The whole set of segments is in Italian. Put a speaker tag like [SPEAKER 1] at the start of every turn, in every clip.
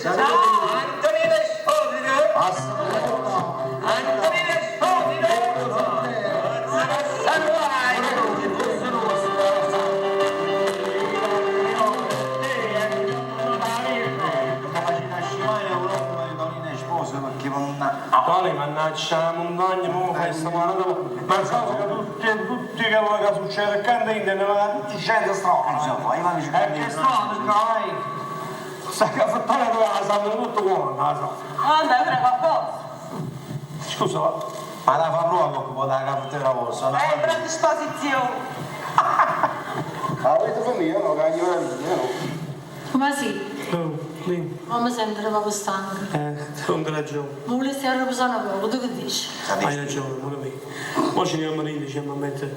[SPEAKER 1] Antonino Esposito. Antonino Esposito.
[SPEAKER 2] Quale mannaggia la montagna, mo questa mano, ma cosa che tutti che vuoi che succede accanto in te, ne va tutti gente strana. Che strano, dai. Sai che fattore dove la sanno tutto quanto, la so.
[SPEAKER 3] Anda, prego, a posto.
[SPEAKER 2] Scusa,
[SPEAKER 4] ma la fa proprio un po' da cappotera vostra.
[SPEAKER 3] Sempre a disposizione.
[SPEAKER 4] Avete famiglia, no? Che gli va no?
[SPEAKER 5] Ma sì,
[SPEAKER 2] lì,
[SPEAKER 5] ma mi sento proprio stanca.
[SPEAKER 2] non te ragione.
[SPEAKER 5] Ma volessi riposare un poco, tu che dici?
[SPEAKER 2] Hai ragione, amore mio. Mo ci andiamo a ridere, ci andiamo a mettere.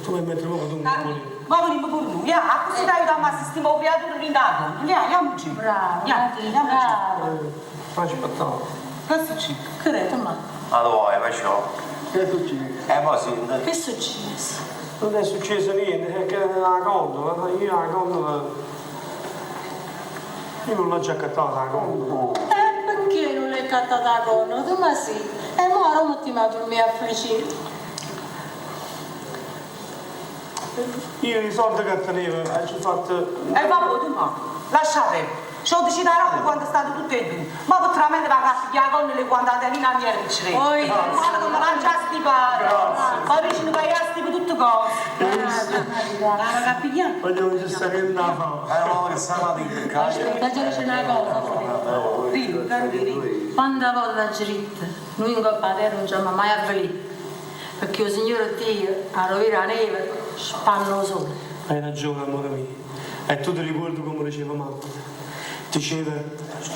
[SPEAKER 2] Tu vuoi mettere poco, tu non vuoi.
[SPEAKER 3] Ma volevamo pure noi, a così dai da ma stiamo creatori rindato. Andiamoci.
[SPEAKER 5] Bravo,
[SPEAKER 3] Andiamoci.
[SPEAKER 2] Facci pattano.
[SPEAKER 3] Questo ci.
[SPEAKER 5] Credo, ma
[SPEAKER 4] Ma dove, faccio?
[SPEAKER 2] Che succede?
[SPEAKER 4] Ma sì,
[SPEAKER 5] che succede?
[SPEAKER 2] Non è successo niente, è che la conto, io la conto. Io non l'ho già accattata la conto.
[SPEAKER 5] Perché non l'hai cattata con? Tu ma sì. E mo ora non ti metto il mio affliggito.
[SPEAKER 2] Io i soldi che tenevo, ci ho fatto.
[SPEAKER 3] Vabbè, tu ma. Lasciate. Ci ho deciso la roba quando state tutte e due. Ma potramente ragazzi, che la gonna le quando andate lì a mia ricci.
[SPEAKER 5] Poi.
[SPEAKER 3] Ma non mi lanciasti pare. Ma vicino che hai per tutte cose. La raga pigliata.
[SPEAKER 2] Vogliamo ci stare in da fa.
[SPEAKER 4] ma che stamattina,
[SPEAKER 5] Aspetta, c'è una cosa. Quando voglio la giritta, noi in Coppa Terra non ci siamo mai avveliti. Perché il Signore Dio, a rovire la neve, spanno lo sole.
[SPEAKER 2] Hai ragione, amore mio. E tu ti ricordi come diceva mamma? Diceva,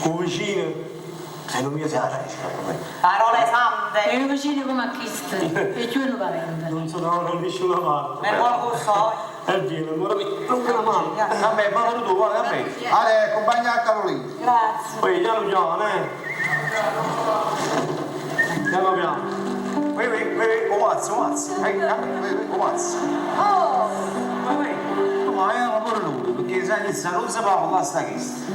[SPEAKER 2] un vicino, e non mi piace.
[SPEAKER 3] Parole sante.
[SPEAKER 5] E i vicini come a Cristo, e tu non parente.
[SPEAKER 2] Non sono da nessuna parte.
[SPEAKER 3] Me vuole corso.
[SPEAKER 2] E vieni, amore mio, non me la mano.
[SPEAKER 4] Vabbè, ma tu, guarda, vabbè. Ale, compagna a Carolina.
[SPEAKER 5] Grazie.
[SPEAKER 2] Poi piano piano, Piano piano.
[SPEAKER 4] Un mazzo. Un mazzo.
[SPEAKER 5] Oh!
[SPEAKER 4] Ma io pure lui, perché sai che non si parla la sta chista.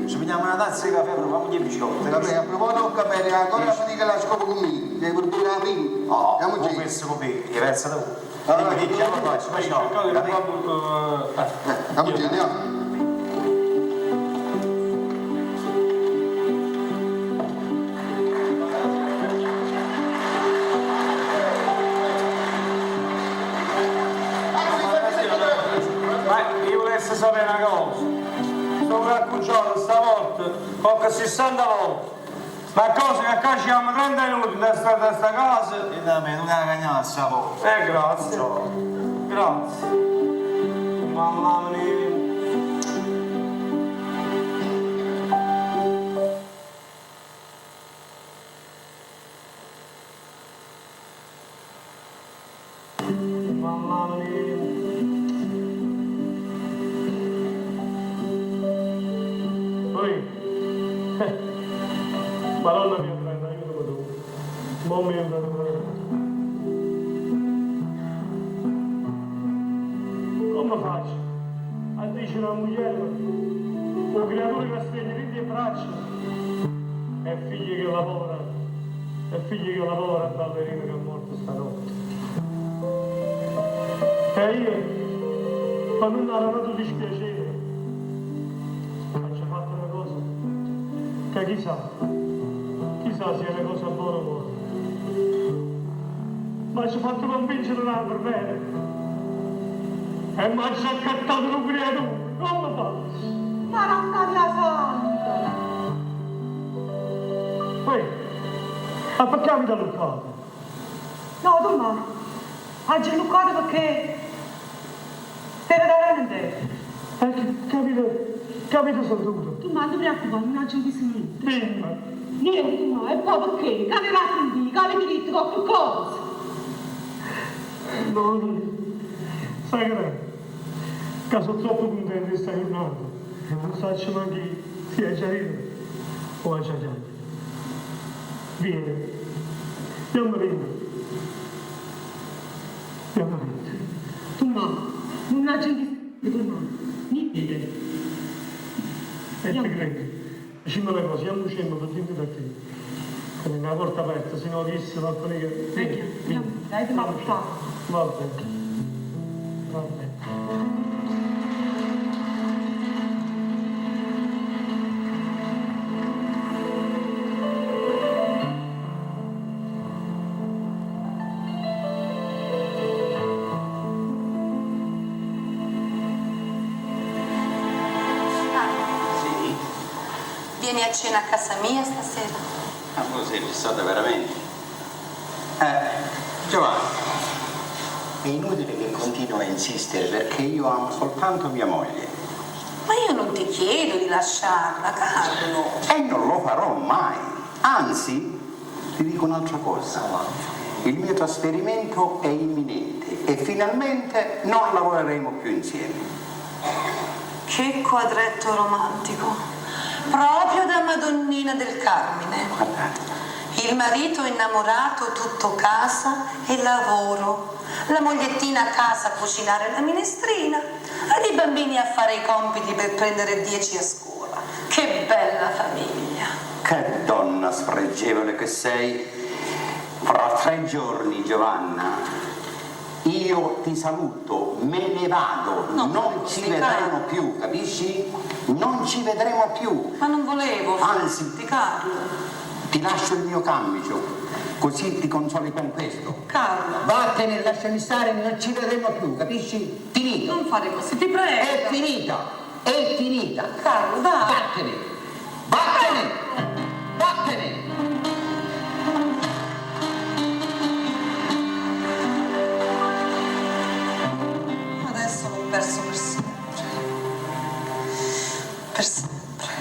[SPEAKER 4] Ci prendiamo una tazza di caffè per fare gli biscotti.
[SPEAKER 6] Vabbè, a proposito del caffè, ancora finì che la scopo conmigo, devi pure la prima.
[SPEAKER 4] No,
[SPEAKER 6] Andiamo
[SPEAKER 4] non
[SPEAKER 6] giù.
[SPEAKER 4] penso come diversa da voi.
[SPEAKER 6] Allora,
[SPEAKER 4] Che chiamo faccio? Facciamo.
[SPEAKER 6] Andiamo giù, andiamo.
[SPEAKER 2] Io volessi sapere una cosa. Sono racconciato stavolta poco 60 volte. Ma cosa che qua ci siamo 30 minuti da sta casa.
[SPEAKER 4] E da me non è una cagnazza, poi.
[SPEAKER 2] Grazie. Grazie. Mamma mia. Mamma mia. Poi, Madonna mia, aiutami tu. Non mi aiutami. Come faccio? A dice una moglie, un creatore che stende in le braccia, e figli che lavorano, e figli che lavorano a ballerino che è morto stanotte. E io, quando non era nato dispiacere, faccio fatto una cosa, che chissà se è una cosa buona o buona. Ma ci ho fatto convincere un altro bene. E mi ha accattato un creatore, come faccio?
[SPEAKER 3] Ma non parla santa.
[SPEAKER 2] Poi, ma perché mi dà l'occato?
[SPEAKER 3] No, tu ma. Ha geluccato perché. Te ne darà niente.
[SPEAKER 2] Capito sono tutto.
[SPEAKER 3] Tu ma non ti preoccupare, non c'è bisogno niente.
[SPEAKER 2] Bimba.
[SPEAKER 3] Niente, tu ma. E poi perché? Che aveva sentito, che avevi detto qualche cosa.
[SPEAKER 2] No, sai che sono troppo contento di stare tornando. E non so neanche se è già ridere o è già piangere. Vieni, andiamo a ridere. Andiamo a ridere.
[SPEAKER 3] Tu ma, non c'è bisogno, tu ma. Niente.
[SPEAKER 2] E ti credo. Diciamo una cosa, io scendo per dirti perché. Come una porta aperta, se non riesci a fare che...
[SPEAKER 3] Dai, ma portato.
[SPEAKER 2] Va bene. Va bene.
[SPEAKER 5] Sì. Vieni a cena a casa mia stasera?
[SPEAKER 4] Ma voi sei fissata veramente? Giovanni, è inutile che continui a insistere perché io amo soltanto mia moglie.
[SPEAKER 5] Ma io non ti chiedo di lasciarla, Carlo.
[SPEAKER 4] E non lo farò mai. Anzi, ti dico un'altra cosa. Il mio trasferimento è imminente e finalmente non lavoreremo più insieme.
[SPEAKER 5] Che quadretto romantico. Proprio da Madonnina del Carmine.
[SPEAKER 4] Guardate.
[SPEAKER 5] Il marito innamorato, tutto casa e lavoro. La mogliettina a casa a cucinare la minestrina ed i bambini a fare i compiti per prendere 10 a scuola. Che bella famiglia.
[SPEAKER 4] Che donna spregevole che sei. Fra 3 giorni, Giovanna, io ti saluto, me ne vado,
[SPEAKER 5] No,
[SPEAKER 4] non ci
[SPEAKER 5] sì,
[SPEAKER 4] vedremo
[SPEAKER 5] Carlo.
[SPEAKER 4] più, capisci? Non ci vedremo più.
[SPEAKER 5] Ma non volevo
[SPEAKER 4] Anzi.
[SPEAKER 5] farti, Carlo.
[SPEAKER 4] Ti lascio il mio camicio, così ti consoli con questo.
[SPEAKER 5] Carlo,
[SPEAKER 4] Vattene, lasciami stare, non ci vedremo più, capisci? Finito.
[SPEAKER 5] non fare così, ti prego.
[SPEAKER 4] È finita, è finita.
[SPEAKER 5] Carlo, dai.
[SPEAKER 4] Vattene, vattene, vattene.
[SPEAKER 5] Adesso l'ho perso per sempre. Per sempre.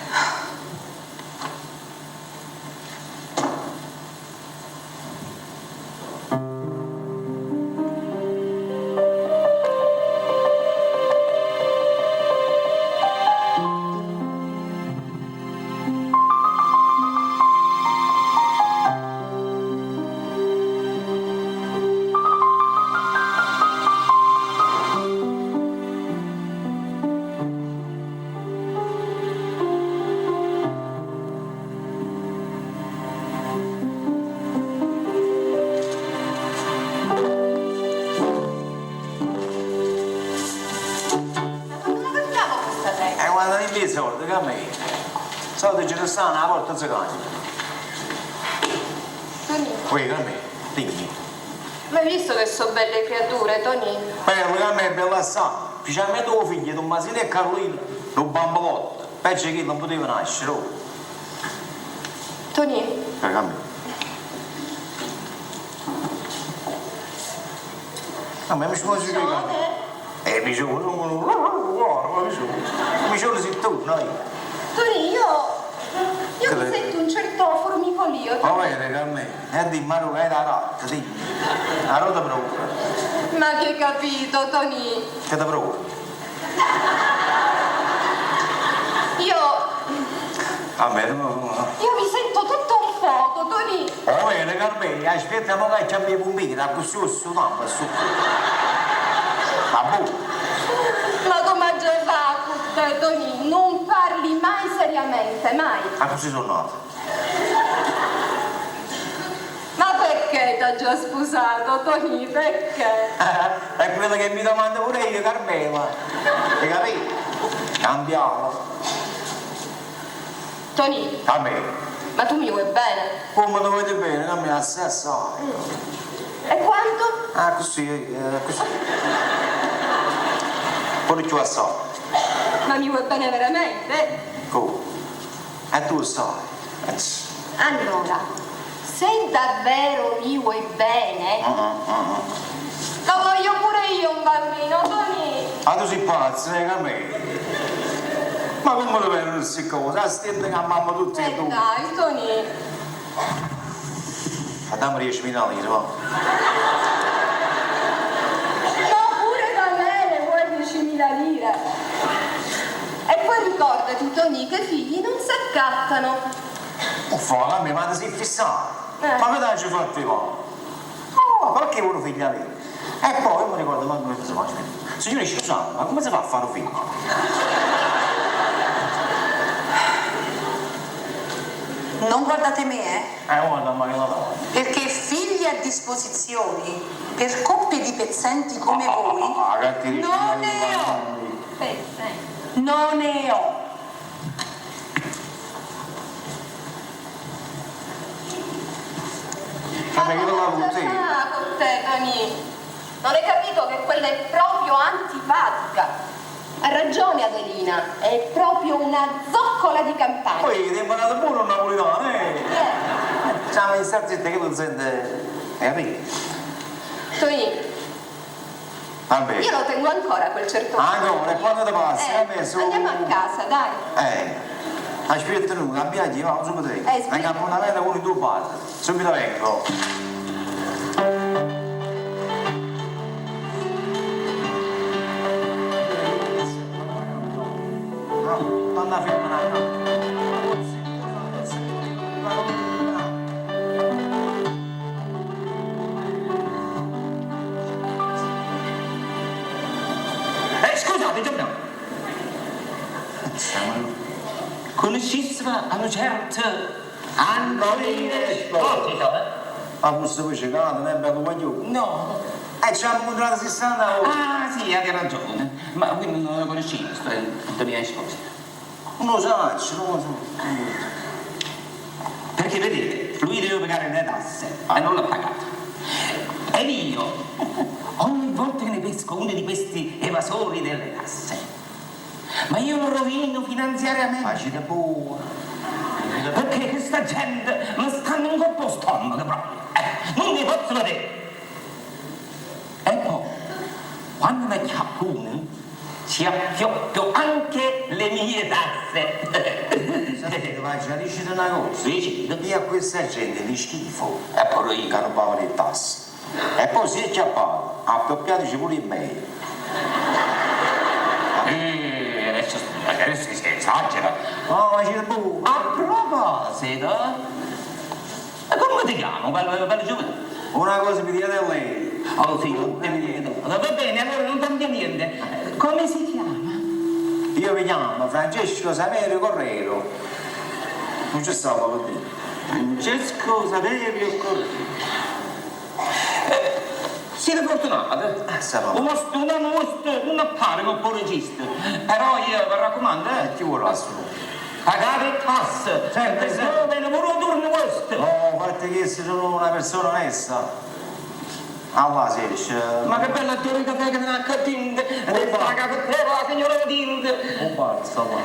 [SPEAKER 4] Guarda lì i soldi, che a me. Soldi ce ne stanno, una volta si cambia.
[SPEAKER 7] Tonino,
[SPEAKER 4] Qui, che a me, dimmi.
[SPEAKER 7] ma hai visto che sono belle creature, Tonino?
[SPEAKER 4] Bello, che a me è bella assai. Specialmente tuo figlio, Don Masino e Carolina, un bambolotto. Peggio che non poteva nascere. Oh.
[SPEAKER 7] Tonino,
[SPEAKER 4] Che a me. A me mi scusi che mi sono sei tu, noi.
[SPEAKER 7] Tonino, io
[SPEAKER 4] Che
[SPEAKER 7] mi
[SPEAKER 4] le-
[SPEAKER 7] sento un certo formicolio.
[SPEAKER 4] Va bene, che a me. E dimmi, ma che hai da carta, dimmi. La rota proprio.
[SPEAKER 7] Ma che hai capito, Tonino?
[SPEAKER 4] Che da proprio.
[SPEAKER 7] Io
[SPEAKER 4] A me, no.
[SPEAKER 7] mi sento tutto un fuoco, Tonino.
[SPEAKER 4] Va bene, Carmelo, aspetta, ma che c'è i pompini, da così su tampa, su. Ma boh.
[SPEAKER 7] Ma come ha già fatto, Tonino? Non parli mai seriamente, mai.
[SPEAKER 4] Ma così sono nato.
[SPEAKER 7] Ma perché ti ha già sposato, Tonino? Perché?
[SPEAKER 4] È quello che mi domanda pure io, Carmela. Hai capito? Cambiamo.
[SPEAKER 7] Tonino,
[SPEAKER 4] A me.
[SPEAKER 7] ma tu mi vuoi bene?
[SPEAKER 4] Come dovete bene, a me la stessa.
[SPEAKER 7] E quanto?
[SPEAKER 4] Ah, così, così. Pure più assai.
[SPEAKER 7] Ma mi vuoi bene veramente?
[SPEAKER 4] Come? E tu sai.
[SPEAKER 7] Allora, se davvero mi vuoi bene, lo voglio pure io un bambino, Tonino.
[SPEAKER 4] Ma tu sei pazzo, Carmelo? Ma come lo vedo queste cose? La stessa che a mamma tutte e due.
[SPEAKER 7] Dai, Tonino.
[SPEAKER 4] Dammi 10.000 lire, va.
[SPEAKER 7] No, pure da me ne vuoi 10.000 lire. E poi ricordati, Tonino, che i figli non si accattano.
[SPEAKER 4] Uffa, a me, ma ti sei fissato?
[SPEAKER 7] Eh.
[SPEAKER 4] Ma che dai ci fatti va? Oh, perché vuole figli avere? E poi mi ricordo, ma come si fa? Signore, scusate, ma come si fa a fare un figlio?
[SPEAKER 5] Non guardate me,
[SPEAKER 2] Guarda, ma che la fa?
[SPEAKER 5] perché figli a disposizione per coppie di pezzenti come voi non ne ho. Non ne ho.
[SPEAKER 6] Vabbè, io lo lavo con te.
[SPEAKER 7] Con te, Tony. Non hai capito che quella è proprio antipatica. Ha ragione Adelina, è proprio una zoccola di campagna.
[SPEAKER 1] Poi ti è imparato pure un napoletano,
[SPEAKER 6] Siamo in salsetta che non sente.
[SPEAKER 7] Tony,
[SPEAKER 6] Vabbè.
[SPEAKER 7] io lo tengo ancora quel certo
[SPEAKER 6] Ancora, e quando ti passi?
[SPEAKER 7] Andiamo a casa, dai.
[SPEAKER 6] Aspetta noi, abbiamo vamos subito te.
[SPEAKER 7] Aspetta.
[SPEAKER 6] Hai appuntamento con i tuoi padri. Subito vengo. Torna a firmare.
[SPEAKER 1] Scusate, Giovanni. Conoscessimo a una certa Antonina Esposito,
[SPEAKER 6] Ma questo poi c'è canto, non è bello guaglione.
[SPEAKER 1] No.
[SPEAKER 6] Ci hanno incontrato 60 ore.
[SPEAKER 1] Ah, sì, avete ragione. Ma quindi non lo conoscevo, Antonina Esposito.
[SPEAKER 6] Non lo so, non lo so.
[SPEAKER 1] Perché vedete, lui deve pagare le tasse e non l'ha pagato. Ed io, ogni volta che ne pesco uno di questi evasori delle tasse, ma io lo rovino finanziariamente.
[SPEAKER 6] Facile buono.
[SPEAKER 1] Perché questa gente mi stanno in coppo stomaco proprio. Non mi posso vedere. E poi, quando mi chiappo uno, ci appioppio anche le mie tasse.
[SPEAKER 6] Sapete, ma già dici una cosa?
[SPEAKER 1] Sì,
[SPEAKER 6] Io a questa gente li schifo.
[SPEAKER 1] e poi io.
[SPEAKER 6] Che non pagano le tasse. E poi si è chiappato, ha appioppiatoci pure in me.
[SPEAKER 1] Adesso si esagera.
[SPEAKER 6] Oh, ma c'è buono.
[SPEAKER 1] A proposito, come ti chiamo, bello giovane?
[SPEAKER 6] Una cosa mi dite a lei.
[SPEAKER 1] Oh sì, va bene, allora non cambia niente. Come si chiama?
[SPEAKER 6] Io mi chiamo Francesco Saverio Correro. Non c'è stato per dire.
[SPEAKER 1] Francesco Saverio Correro. Siete fortunati.
[SPEAKER 6] Sapete.
[SPEAKER 1] Un affare non può registro. Però io vi raccomando,
[SPEAKER 6] Chi vuole assumere?
[SPEAKER 1] pagate tasse.
[SPEAKER 6] Certo,
[SPEAKER 1] Se
[SPEAKER 6] certo.
[SPEAKER 1] no ve ne vorrò turno questo.
[SPEAKER 6] Oh, fate che se sono una persona onesta. Allah si esce.
[SPEAKER 1] Ma che bella teoria che te ne ha cattinto. Paga per te, la signora Matilde.
[SPEAKER 6] Non basta, qua.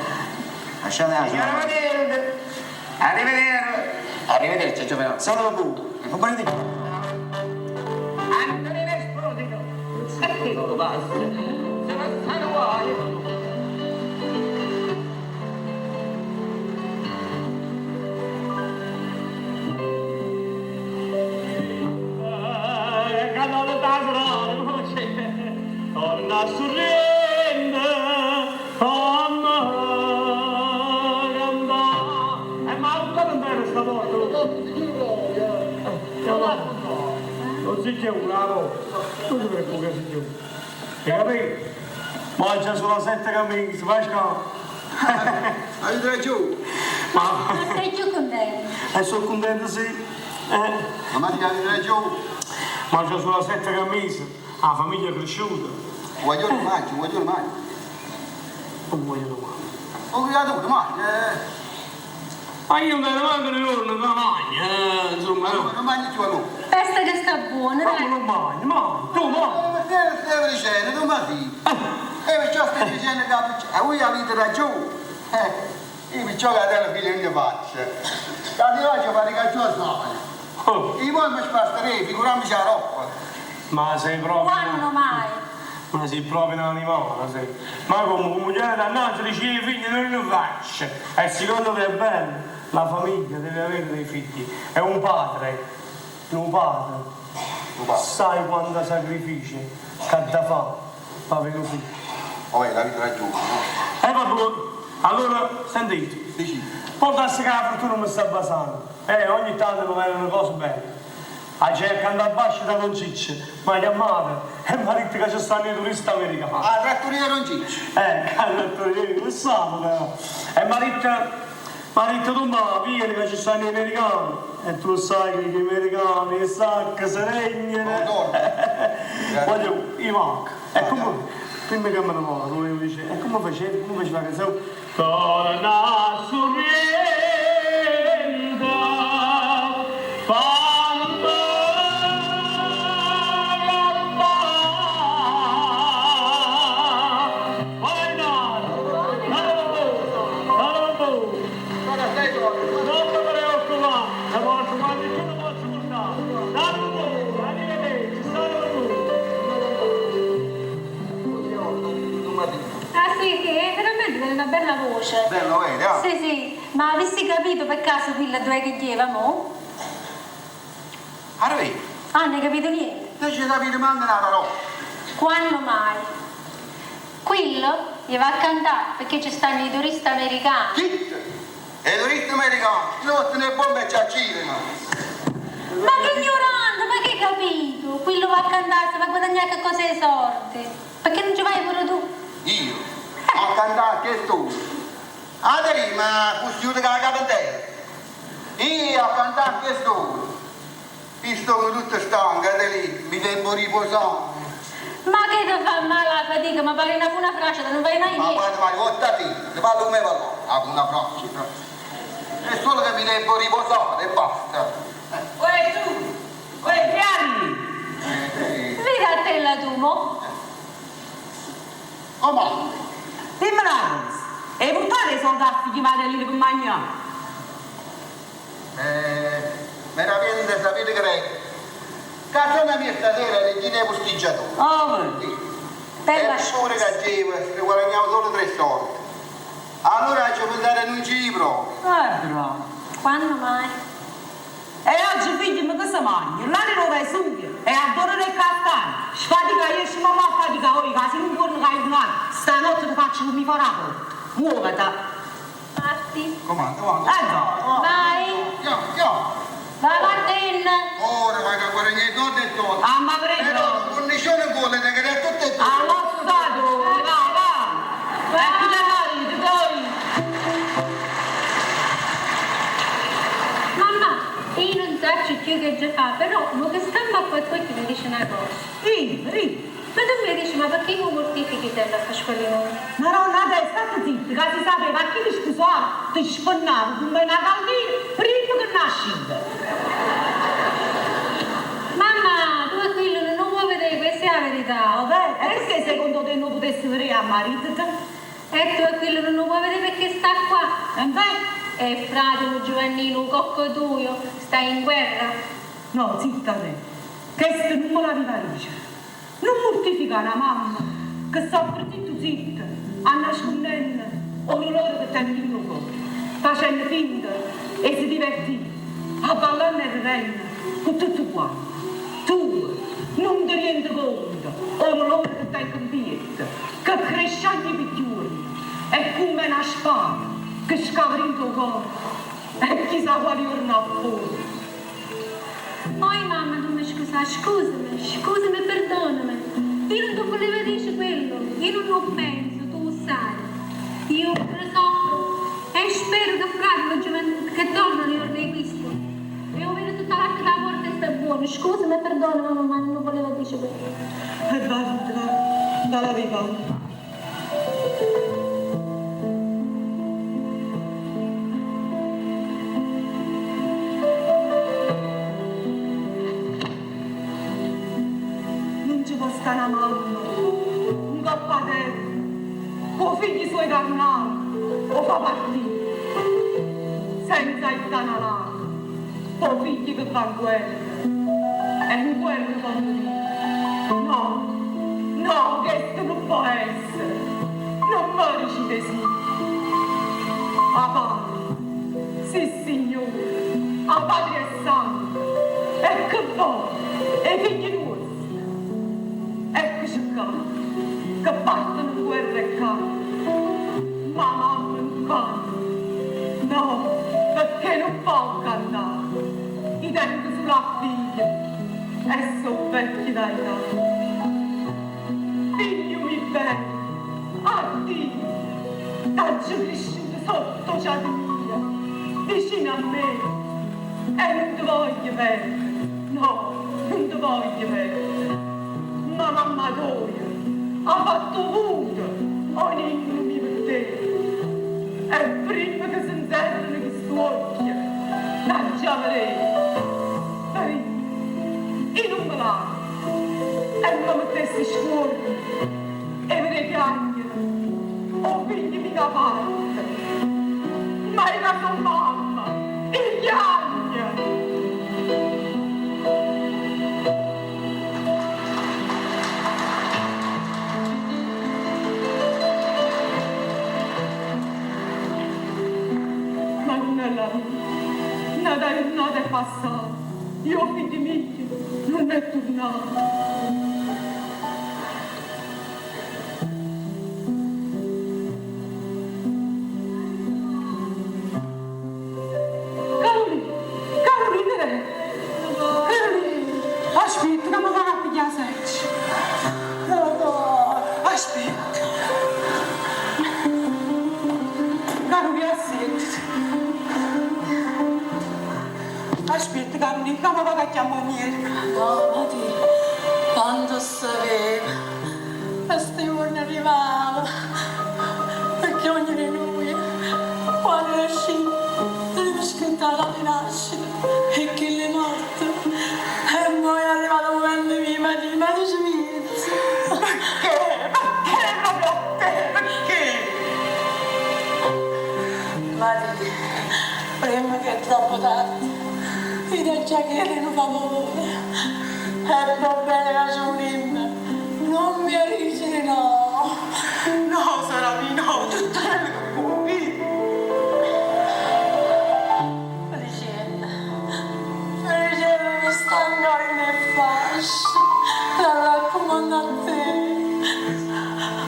[SPEAKER 6] Lasciate la
[SPEAKER 1] Signora
[SPEAKER 6] chiave.
[SPEAKER 1] Matilde. Arrivederci. Arrivederci, Giovanni.
[SPEAKER 6] Salve tu. Non parli di
[SPEAKER 1] Antonino Esposito. Non basta. Se ne stanno guai.
[SPEAKER 2] Canale Tagrano, torna a sorrende, torna a cantare. Ma non sta bene stavolta, non si c'è una volta, non si preoccupa che si c'è. Hai capito? Mangia solo 7 cammini, si fa scala.
[SPEAKER 6] Aiuta giù.
[SPEAKER 2] Ma
[SPEAKER 7] sei più contento?
[SPEAKER 2] sono contento sì.
[SPEAKER 6] Ma ti aiuta giù.
[SPEAKER 2] Mangio solo 7 camicie, la famiglia è cresciuta.
[SPEAKER 6] Guaglione mangi, guaglione mangi.
[SPEAKER 2] Non voglio domani.
[SPEAKER 6] Ho creato mangi.
[SPEAKER 2] Ma io non ne manco le ore, non mangio, insomma.
[SPEAKER 6] Non mangi tu a lui.
[SPEAKER 7] Pesta che sta buona,
[SPEAKER 2] Ma non mangio, mangio, tu mangi.
[SPEAKER 6] Ma te stai dicendo, tu mangi. E perciò stai dicendo che voi avete ragione. Io perciò che te la figlia non ne faccio. Da di oggi fare che tu sbagli. Io poi mi spasterei, figuriamoci la roba.
[SPEAKER 2] Ma sei proprio...
[SPEAKER 7] quando mai?
[SPEAKER 2] Ma sei proprio un animale, sei. Ma come moglie dannata dice i figli non li faccio. E secondo te è bello? La famiglia deve avere dei figli. È un padre. Un padre. Sai quanto sacrifici che ha da fare per avere un figlio.
[SPEAKER 6] Poi la vita ragione.
[SPEAKER 2] Vabbè, allora sentite.
[SPEAKER 6] Dici.
[SPEAKER 2] Può darsi che la fortuna mi sta basando. Ogni tanto mi vengono cose belle. A cerca andare a basso da Concicce, ma ha chiamato e mi ha detto che ci stanno i turisti americani.
[SPEAKER 6] Ah, trattoria non cicci.
[SPEAKER 2] Cazzo, lo sanno però. E mi ha Ma ha detto tu, ma vieni che ci stanno gli americani. E tu sai che gli americani, le sacche, si regnano. Voglio, i manca. E come, prima che me ne vado, dove mi dice, e come facevi la canzone? Torna sorriendo, quando
[SPEAKER 8] una bella voce.
[SPEAKER 6] Bello, vedi? Ah.
[SPEAKER 8] Sì, sì, ma avessi capito per caso quella dove che chiedeva, mo?
[SPEAKER 6] Allora, vedi?
[SPEAKER 8] Ah, non hai capito niente?
[SPEAKER 6] Non ci capito manco una parola.
[SPEAKER 8] Quando mai? Quello gli va a cantare perché ci stanno i turisti americani.
[SPEAKER 6] Chi? E i turisti americani, non ne bombe ci accirano.
[SPEAKER 8] Ma che ignorante, ma che hai capito? Quello va a cantare, se va a guadagnare che cosa ai sordi. Perché non ci vai pure tu?
[SPEAKER 6] Io? A cantare che tu? Adri, ma custiute che la capitella. Io a cantare che tu? Visto che tutto stanco, lì, mi devo riposare.
[SPEAKER 8] Ma che ti fa male la fatica? Ma pare una frase, non vai mai
[SPEAKER 6] Ma
[SPEAKER 8] via.
[SPEAKER 6] guarda, guardati, ne parlo come parlo. Ah, una prossima. È solo che mi devo riposare e basta.
[SPEAKER 3] Uè tu! Uè Piani!
[SPEAKER 8] Vedi a te la tu, mo?
[SPEAKER 6] Come?
[SPEAKER 3] Dimmi una cosa, e portate i soldati che vanno lì per mangiare?
[SPEAKER 6] Veramente sapete che Cagione mia stasera le chinevo stiggiatori.
[SPEAKER 3] Oh,
[SPEAKER 6] Sì.
[SPEAKER 8] Bella
[SPEAKER 6] E pure che facevo, ne guadagnavo solo 3 soldi. Allora ci ho dato un libro.
[SPEAKER 3] bravo.
[SPEAKER 8] Quando mai?
[SPEAKER 3] E oggi figli mi cosa mangi? L'anno lo vai subito. E adoro le castagne. Sfatica io, ci mamma fatica oi, che se non buono che hai un anno. Stanotte ti faccio non mi farà porta. Muovete.
[SPEAKER 8] Matti.
[SPEAKER 6] Comando.
[SPEAKER 8] Vai.
[SPEAKER 6] Io.
[SPEAKER 8] Vai Martina.
[SPEAKER 6] Ora vai a guadagnare tutto e tutto.
[SPEAKER 3] Ah, ma prego.
[SPEAKER 6] Però la condizione vuole che è tutto e tutto.
[SPEAKER 3] Allo stato, va. E chi da noi, poi.
[SPEAKER 8] Mamma, io non so più che già fa, però mo che scampa poi ti mi dice una cosa.
[SPEAKER 3] Ri.
[SPEAKER 8] Ma tu mi dici, ma perché non mortifichi te la fasciolina?
[SPEAKER 3] Ma no, nada, state zitti, che si sapeva che ti scusava, ti spannavo, come una gallina, prima che nasci.
[SPEAKER 8] Mamma, tu e quello non vuoi vedere, questa è la verità.
[SPEAKER 3] Vabbè, perché secondo te non potessi vedere a marito?
[SPEAKER 8] E tu e quello non vuoi vedere perché sta qua.
[SPEAKER 3] E beh,
[SPEAKER 8] E fratello Giovannino, un cocco tuo, stai in guerra?
[SPEAKER 3] no, zitta te, questo non me l'aveva dice. Non mortifica una mamma, che soffre zitta, a nascondendo, ogni loro che tengono in cuore, facendo finta e si divertiva, a ballare nel regno, con tutto quanto. Tu non ti rendi conto, ogni loro che tengono in piedi, che cresciano i picchioni, è come una spada che scava in tuo cuore, e chissà quali giorno a fuori.
[SPEAKER 8] Poi mamma, tu mi scusami, perdonami. Io non ti volevo dire quello, io non lo penso, tu lo sai. Io ne soffro e spero che fratello Giovannino, che tornano io di questo. E io vedo tutta la porta e sta buono. Scusami, perdonami, mamma, non lo volevo dire quello.
[SPEAKER 3] E basta, dalla vita. Una mamma, un cappatello, o figli suoi carnali, o fa partire, senza il danarato, o figli che fanno guerra, e in guerra fanno dire. No, questo non può essere, non meriti così. A padre, sì signore, a padre e santo, e che vuoi, e figli tuoi. Eccoci qua, che partono guerra e canto, ma mamma non canta, no, perché non può cantare, i denti sulla figlia, e sono vecchi dai tanti. Figlio mi bene, addio, t'aggi cresciuto sotto già di mia, vicino a me e non ti voglio perdere. No, non ti voglio perdere. Ma mamma tua ha fatto avuto ogni inglumi per te. E prima che si inserrano questi occhi, la già vedrei. E non me l'ha. E non mi mettessi scuola. E me ne piangere. Ho figli mica parte. Ma era tua mamma. E piange. Ma non è la vita. Nada è passato. Io figli miei non è tornato. Aspetta, che mi vanno a pigliare secci. Aspetta. Carolina, aspetta. Aspetta, Carolina, che mi va a chiamare.
[SPEAKER 5] No, Mati, quando sapeva, questi giorni arrivava, perché ognuno di noi, quando è uscito, deve scrittare la rinascita, e che le morte. E poi è arrivato un momento mio, ma dici Vince.
[SPEAKER 3] Perché? Perché proprio a te? Perché?
[SPEAKER 5] Mati, prima che è troppo tardi, mi dai già che eri un favore. E va bene la giornata, non mi dici no.
[SPEAKER 3] No, Sarami, no, tutto quello che vuoi.
[SPEAKER 5] Felicella mi stanno in fascia, la raccomando a te.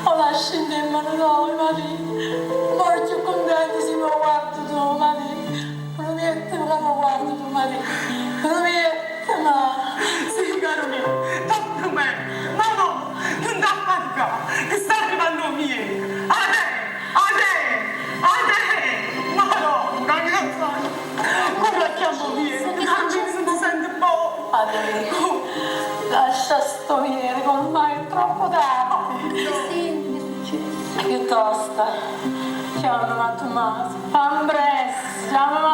[SPEAKER 5] O lasci in te mano noi, Mari. Molto contenti si mi guardo tu, Mari. Non mi è che mi guardo tu, Mari. Non mi è che ma...
[SPEAKER 3] Sì, Carolina, tanto bene. Ma no, non da fatica, che sta arrivando via. A te. Ma no, ragazza, come chiamo via? Carolina, se ti sente buono.
[SPEAKER 5] Madre, lascia sto ieri, ormai è troppo tardi.
[SPEAKER 8] Sì, che è successo?
[SPEAKER 5] Piuttosto, chiamami a Tommaso. Ambresse, chiamami